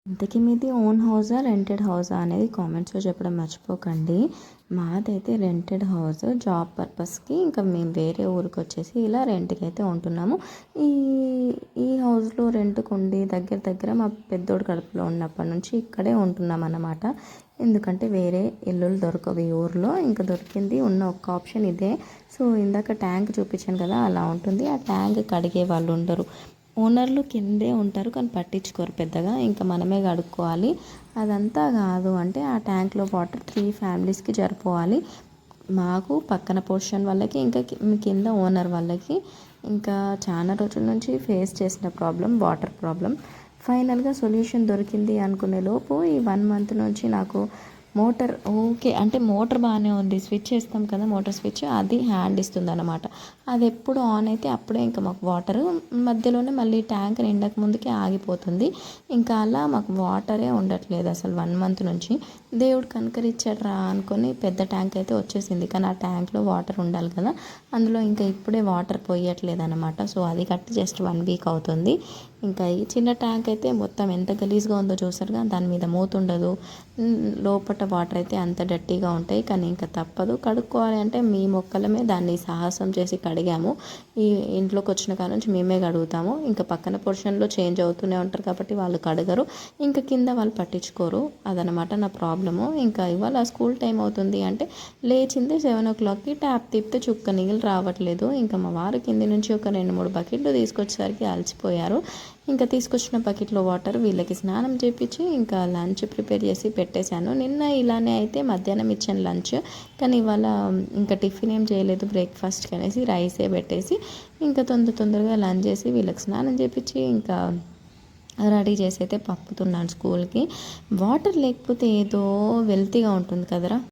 ఇంతకీ మీది ఓన్ హౌసా రెంటెడ్ హౌసా అనేది కామెంట్స్లో చెప్పడం మర్చిపోకండి. మాదైతే రెంటెడ్ హౌస్, జాబ్ పర్పస్కి ఇంకా మేము వేరే ఊరికి వచ్చేసి ఇలా రెంట్కి అయితే ఉంటున్నాము. ఈ ఈ హౌస్లో రెంట్కి ఉండి దగ్గర దగ్గర మా పెద్దోడు కడుపులో ఉన్నప్పటి నుంచి ఇక్కడే ఉంటున్నాం అన్నమాట. ఎందుకంటే వేరే ఇల్లులు దొరకవు ఈ ఊర్లో, ఇంకా దొరికింది ఉన్న ఒక్క ఆప్షన్ ఇదే. సో ఇందాక ట్యాంక్ చూపించాను కదా, అలా ఉంటుంది. ఆ ట్యాంక్ కడిగే వాళ్ళు ఉండరు, ఓనర్లు కిందే ఉంటారు కానీ పట్టించుకోరు పెద్దగా, ఇంకా మనమే కడుక్కోవాలి. అదంతా కాదు అంటే ఆ ట్యాంక్లో వాటర్ 3 ఫ్యామిలీస్కి సరిపోవాలి. మాకు పక్కన పోర్షన్ వాళ్ళకి ఇంకా కింద ఓనర్ వాళ్ళకి. ఇంకా చాలా రోజుల నుంచి ఫేస్ చేసిన ప్రాబ్లం వాటర్ ప్రాబ్లం. ఫైనల్గా సొల్యూషన్ దొరికింది అనుకునే లోపు ఈ 1 మంత్ నుంచి నాకు మోటార్ ఓకే అంటే మోటార్ బాగానే ఉంది, స్విచ్ వేస్తాం కదా మోటార్ స్విచ్, అది హ్యాండ్ ఇస్తుంది అనమాట. అది ఎప్పుడు ఆన్ అయితే అప్పుడే ఇంకా మాకు వాటర్ మధ్యలోనే మళ్ళీ ట్యాంక్ నిండక ముందుకే ఆగిపోతుంది. ఇంకా అలా మాకు వాటరే ఉండట్లేదు అసలు 1 మంత్ నుంచి. దేవుడు కనకరిచ్చాడు రా అనుకొని పెద్ద ట్యాంక్ అయితే వచ్చేసింది, కానీ ఆ ట్యాంక్లో వాటర్ ఉండాలి కదా, అందులో ఇంకా ఇప్పుడే వాటర్ పోయట్లేదు అనమాట. సో అది కట్టి జస్ట్ 1 వీక్ అవుతుంది. ఇంకా ఈ చిన్న ట్యాంక్ అయితే మొత్తం ఎంత గలీజ్గా ఉందో చూసారుగా, దాని మీద మూత ఉండదు, లోపల వాటర్ అయితే అంత డర్టీగా ఉంటాయి. కానీ ఇంకా తప్పదు, కడుక్కోవాలి అంటే మీ మొక్కలమే దాన్ని సాహసం చేసి కడిగాము. ఈ ఇంట్లోకి వచ్చిన కాడ నుంచి మేమే కడుగుతాము. ఇంకా పక్కన పోర్షన్లో చేంజ్ అవుతూనే ఉంటారు కాబట్టి వాళ్ళు కడగరు, ఇంకా కింద వాళ్ళు పట్టించుకోరు. అదనమాట నా ప్రాబ్లము. ఇంకా ఇవాళ స్కూల్ టైం అవుతుంది అంటే లేచింది 7 o'clockకి, ట్యాప్ తిప్పితే చుక్క నీళ్ళు రావట్లేదు. ఇంకా మా వారు కింది నుంచి ఒక 2-3 బకెట్లు తీసుకొచ్చేసరికి అలసిపోయారు. ఇంకా తీసుకొచ్చిన బకెట్లో వాటర్ వీళ్ళకి స్నానం చేపించి ఇంకా లంచ్ ప్రిపేర్ చేసి పెట్టేశాను. నిన్న ఇలానే అయితే మధ్యాహ్నం ఇచ్చాను లంచ్, కానీ ఇవాళ ఇంకా టిఫిన్ ఏం చేయలేదు, బ్రేక్ఫాస్ట్కి అనేసి రైసే పెట్టేసి ఇంకా తొందరగా లంచ్ చేసి వీళ్ళకి స్నానం చేపించి ఇంకా రెడీ చేసి అయితే పంపుతున్నాను స్కూల్కి. వాటర్ లేకపోతే ఏదో వెల్తీగా ఉంటుంది కదరా.